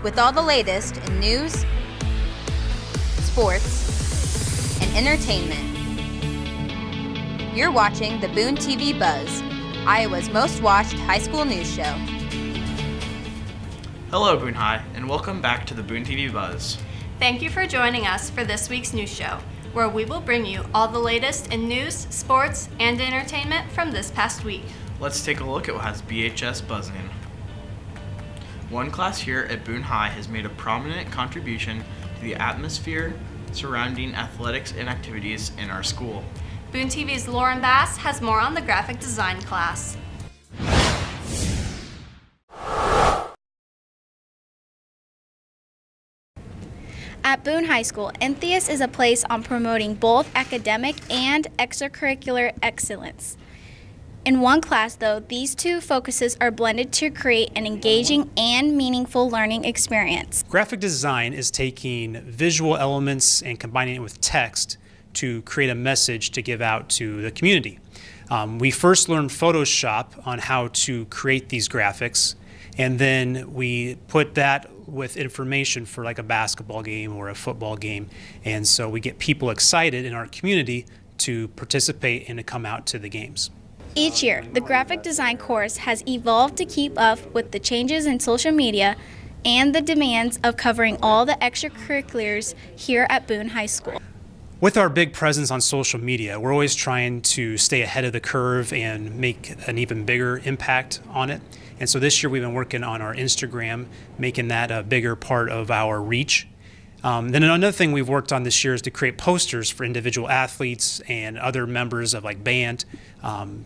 with all the latest in news, sports, and entertainment. You're watching the Boone TV Buzz, Iowa's most watched high school news show. Hello, Boone High, and welcome back to the Boone TV Buzz. Thank you for joining us for this week's news show, where we will bring you all the latest in news, sports, and entertainment from this past week. Let's take a look at what has BHS buzzing. One class here at Boone High has made a prominent contribution to the atmosphere surrounding athletics and activities in our school. Boone TV's Lauren Bass has more on the graphic design class. At Boone High School, Entheus is a place on promoting both academic and extracurricular excellence. In one class, though, these two focuses are blended to create an engaging and meaningful learning experience. Graphic design is taking visual elements and combining it with text to create a message to give out to the community. We first learned Photoshop on how to create these graphics, and then we put that with information for like a basketball game or a football game, and so we get people excited in our community to participate and to come out to the games. Each year, the graphic design course has evolved to keep up with the changes in social media and the demands of covering all the extracurriculars here at Boone High School. With our big presence on social media, we're always trying to stay ahead of the curve and make an even bigger impact on it. And so this year we've been working on our Instagram, making that a bigger part of our reach. Then another thing we've worked on this year is to create posters for individual athletes and other members of like band,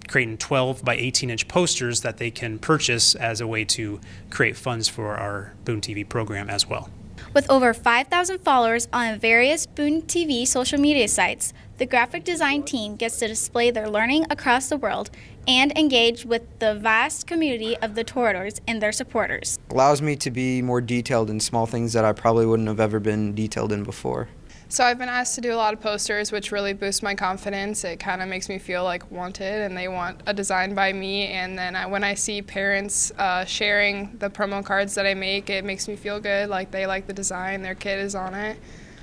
creating 12 by 18-inch posters that they can purchase as a way to create funds for our Boone TV program as well. With over 5,000 followers on various Boone TV social media sites, the graphic design team gets to display their learning across the world and engage with the vast community of the Toreadors and their supporters. Allows me to be more detailed in small things that I probably wouldn't have ever been detailed in before. So I've been asked to do a lot of posters, which really boosts my confidence. It kind of makes me feel like wanted, and they want a design by me. And then when I see parents sharing the promo cards that I make, it makes me feel good, like they like the design, their kid is on it,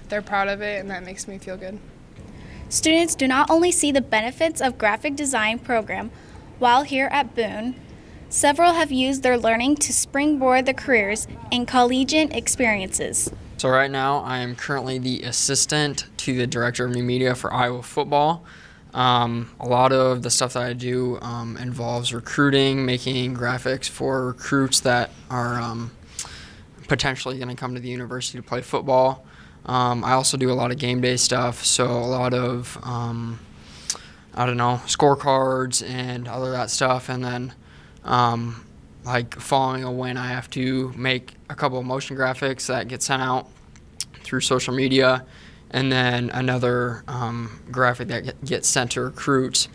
they're proud of it, and that makes me feel good. Students do not only see the benefits of graphic design program while here at Boone, several have used their learning to springboard their careers in collegiate experiences. So right now I am currently the assistant to the director of new media for Iowa football. A lot of the stuff that I do involves recruiting, making graphics for recruits that are potentially going to come to the university to play football. I also do a lot of game day stuff, so a lot of scorecards and all of that stuff, and then like following a win, I have to make a couple of motion graphics that get sent out through social media, and then another graphic that gets sent to recruits,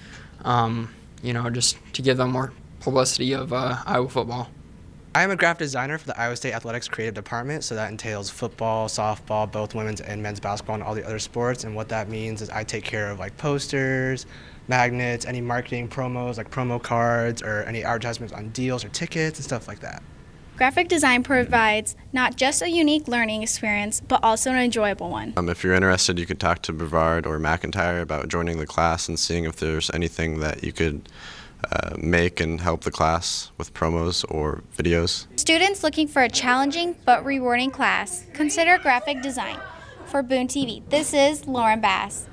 just to give them more publicity of Iowa football. I am a graphic designer for the Iowa State Athletics Creative Department, so that entails football, softball, both women's and men's basketball, and all the other sports. And what that means is I take care of like posters, magnets, any marketing promos like promo cards, or any advertisements on deals or tickets and stuff like that. Graphic design provides not just a unique learning experience, but also an enjoyable one. If you're interested, you could talk to Brevard or McIntyre about joining the class and seeing if there's anything that you could make and help the class with promos or videos. Students looking for a challenging but rewarding class, consider graphic design. For Boone TV, this is Lauren Bass.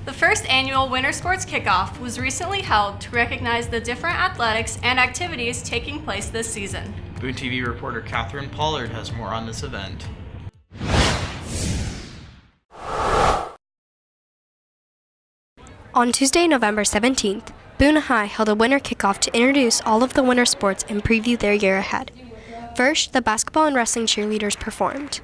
The first annual Winter Sports Kickoff was recently held to recognize the different athletics and activities taking place this season. Boone TV reporter Catherine Pollard has more on this event. On Tuesday, November 17th, Boone High held a winter kickoff to introduce all of the winter sports and preview their year ahead. First, the basketball and wrestling cheerleaders performed.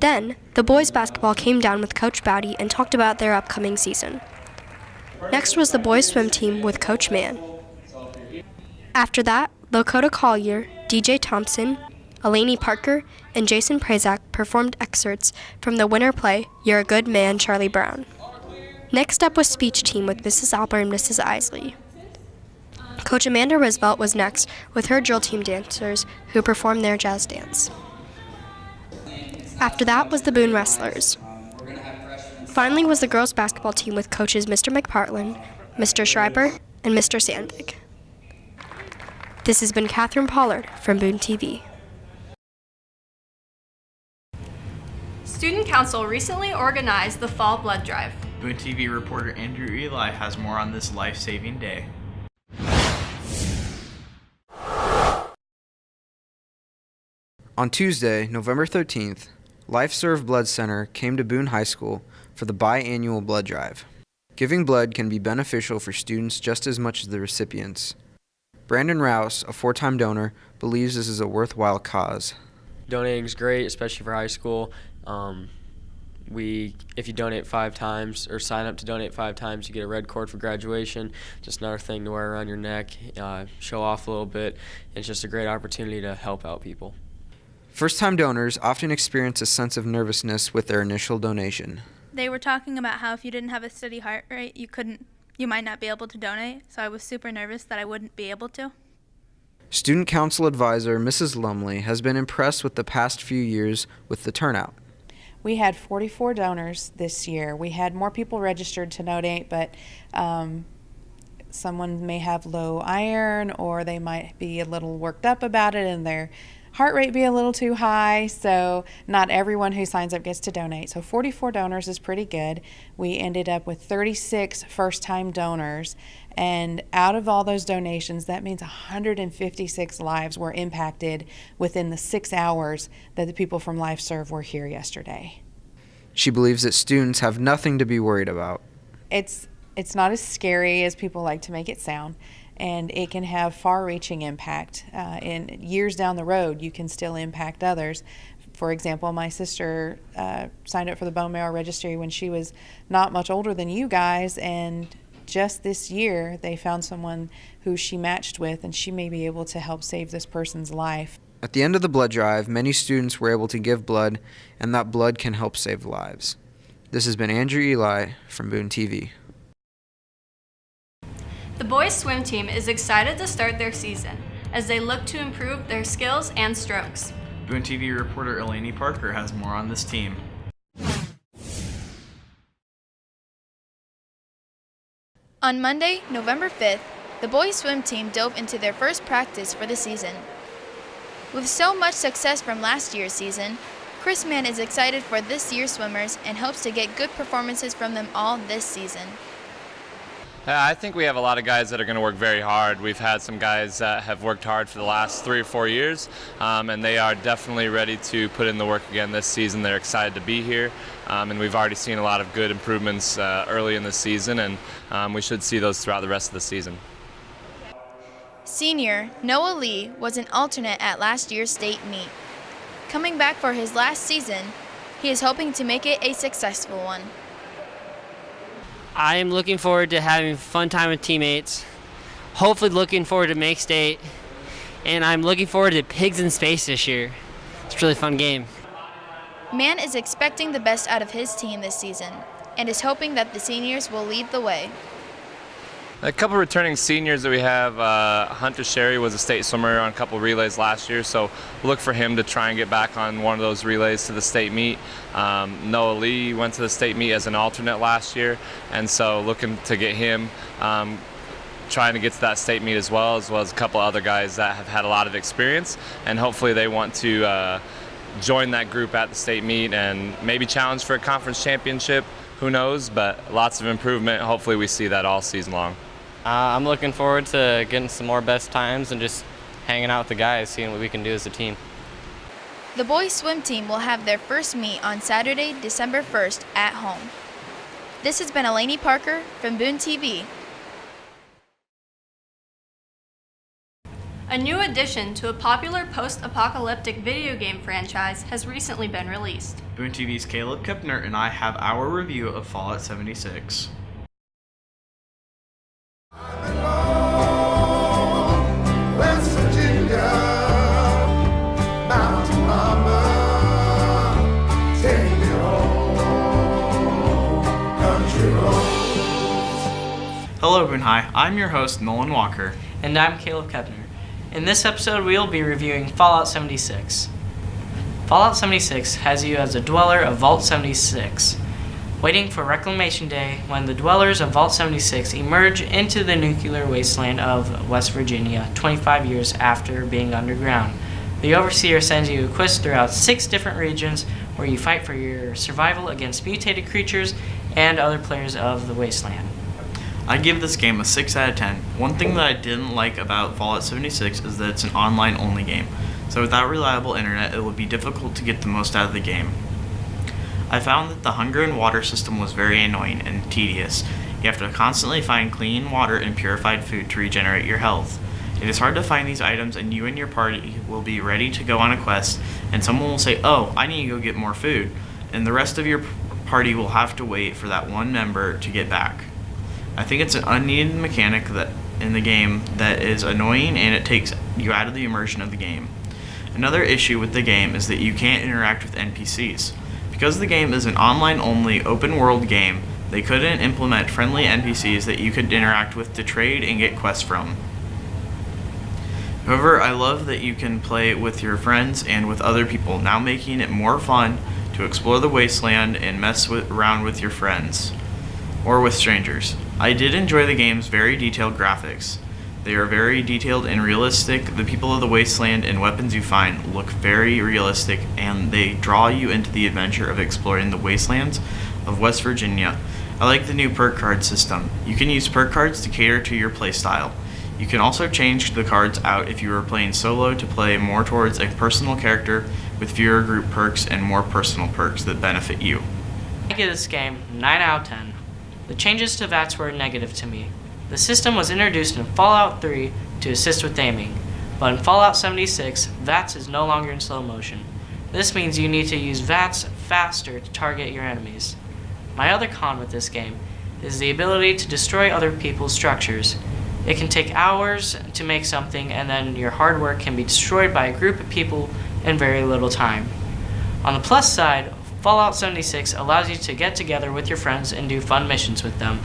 Then, the boys basketball came down with Coach Bowdy and talked about their upcoming season. Next was the boys swim team with Coach Mann. After that, Lakota Collier, DJ Thompson, Eleni Parker, and Jason Prazak performed excerpts from the winter play You're a Good Man, Charlie Brown. Next up was speech team with Mrs. Albert and Mrs. Isley. Coach Amanda Roosevelt was next with her drill team dancers who performed their jazz dance. After that was the Boone Wrestlers. Finally was the girls basketball team with coaches Mr. McPartland, Mr. Schreiber, and Mr. Sandig. This has been Catherine Pollard from Boone TV. Student Council recently organized the Fall Blood Drive. Boone TV reporter Andrew Eli has more on this life-saving day. On Tuesday, November 13th, LifeServe Blood Center came to Boone High School for the biannual blood drive. Giving blood can be beneficial for students just as much as the recipients. Brandon Rouse, a 4-time donor, believes this is a worthwhile cause. Donating is great, especially for high school. If you donate 5 times or sign up to donate 5 times, you get a red cord for graduation. Just another thing to wear around your neck, show off a little bit. It's just a great opportunity to help out people. First-time donors often experience a sense of nervousness with their initial donation. They were talking about how if you didn't have a steady heart rate, you might not be able to donate, so I was super nervous that I wouldn't be able to. Student Council Advisor Mrs. Lumley has been impressed with the past few years with the turnout. We had 44 donors this year. We had more people registered to donate, but someone may have low iron, or they might be a little worked up about it and their heart rate be a little too high, so not everyone who signs up gets to donate. So 44 donors is pretty good. We ended up with 36 first-time donors, and out of all those donations, that means 156 lives were impacted within the 6 hours that the people from LifeServe were here yesterday. She believes that students have nothing to be worried about. It's not as scary as people like to make it sound, and it can have far-reaching impact. In years down the road, you can still impact others. For example, my sister signed up for the bone marrow registry when she was not much older than you guys, and just this year they found someone who she matched with, and she may be able to help save this person's life. At the end of the blood drive, many students were able to give blood, and that blood can help save lives. This has been Andrew Eli from Boone TV. The boys' swim team is excited to start their season as they look to improve their skills and strokes. Boone TV reporter Eleni Parker has more on this team. On Monday, November 5th, the boys' swim team dove into their first practice for the season. With so much success from last year's season, Chris Mann is excited for this year's swimmers and hopes to get good performances from them all this season. I think we have a lot of guys that are going to work very hard. We've had some guys that have worked hard for the last 3 or 4 years, and they are definitely ready to put in the work again this season. They're excited to be here, and we've already seen a lot of good improvements early in the season, and we should see those throughout the rest of the season. Senior Noah Lee was an alternate at last year's state meet. Coming back for his last season, he is hoping to make it a successful one. I am looking forward to having a fun time with teammates, hopefully looking forward to make state, and I'm looking forward to Pigs in Space this year. It's a really fun game. Mann is expecting the best out of his team this season and is hoping that the seniors will lead the way. A couple returning seniors that we have, Hunter Sherry was a state swimmer on a couple relays last year, so look for him to try and get back on one of those relays to the state meet. Noah Lee went to the state meet as an alternate last year, and so looking to get him trying to get to that state meet as well as a couple other guys that have had a lot of experience, and hopefully they want to join that group at the state meet and maybe challenge for a conference championship. Who knows, but lots of improvement. Hopefully we see that all season long. I'm looking forward to getting some more best times and just hanging out with the guys, seeing what we can do as a team. The boys' swim team will have their first meet on Saturday, December 1st at home. This has been Eleni Parker from Boone TV. A new addition to a popular post-apocalyptic video game franchise has recently been released. Boone TV's Caleb Kipner and I have our review of Fallout 76. Hello, Boone High. I'm your host, Nolan Walker. And I'm Caleb Kepner. In this episode, we will be reviewing Fallout 76. Fallout 76 has you as a dweller of Vault 76, waiting for Reclamation Day when the dwellers of Vault 76 emerge into the nuclear wasteland of West Virginia 25 years after being underground. The Overseer sends you quests throughout 6 different regions where you fight for your survival against mutated creatures and other players of the wasteland. I give this game a 6 out of 10. One thing that I didn't like about Fallout 76 is that it's an online-only game, so without reliable internet it would be difficult to get the most out of the game. I found that the hunger and water system was very annoying and tedious. You have to constantly find clean water and purified food to regenerate your health. It is hard to find these items, and you and your party will be ready to go on a quest, and someone will say, "Oh, I need to go get more food," and the rest of your party will have to wait for that one member to get back. I think it's an unneeded mechanic that in the game that is annoying, and it takes you out of the immersion of the game. Another issue with the game is that you can't interact with NPCs. Because the game is an online-only open-world game, they couldn't implement friendly NPCs that you could interact with to trade and get quests from. However, I love that you can play with your friends and with other people, now making it more fun to explore the wasteland and mess around with your friends, or with strangers. I did enjoy the game's very detailed graphics. They are very detailed and realistic. The people of the wasteland and weapons you find look very realistic, and they draw you into the adventure of exploring the wastelands of West Virginia. I like the new perk card system. You can use perk cards to cater to your playstyle. You can also change the cards out if you are playing solo to play more towards a personal character with fewer group perks and more personal perks that benefit you. I give this game 9 out of 10. The changes to VATS were negative to me. The system was introduced in Fallout 3 to assist with aiming, but in Fallout 76, VATS is no longer in slow motion. This means you need to use VATS faster to target your enemies. My other con with this game is the ability to destroy other people's structures. It can take hours to make something, and then your hard work can be destroyed by a group of people in very little time. On the plus side, Fallout 76 allows you to get together with your friends and do fun missions with them.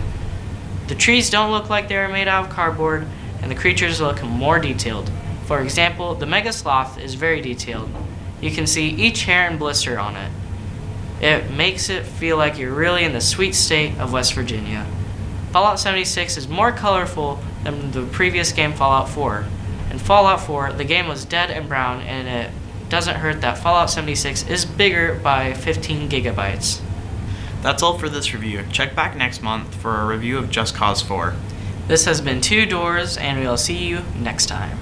The trees don't look like they are made out of cardboard, and the creatures look more detailed. For example, the Mega Sloth is very detailed. You can see each hair and blister on it. It makes it feel like you're really in the sweet state of West Virginia. Fallout 76 is more colorful than the previous game Fallout 4. In Fallout 4, the game was dead and brown, and it doesn't hurt that Fallout 76 is bigger by 15 gigabytes. That's all for this review. Check back next month for a review of Just Cause 4. This has been Two Doors, and we'll see you next time.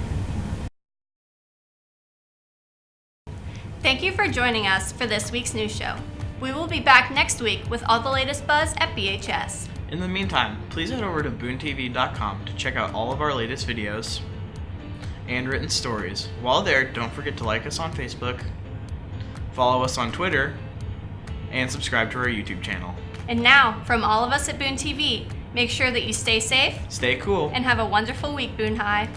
Thank you for joining us for this week's news show. We will be back next week with all the latest buzz at BHS. In the meantime, please head over to BooneTV.com to check out all of our latest videos and written stories. While there, don't forget to like us on Facebook, follow us on Twitter, and subscribe to our YouTube channel. And now, from all of us at Boone TV, make sure that you stay safe, stay cool, and have a wonderful week, Boone High.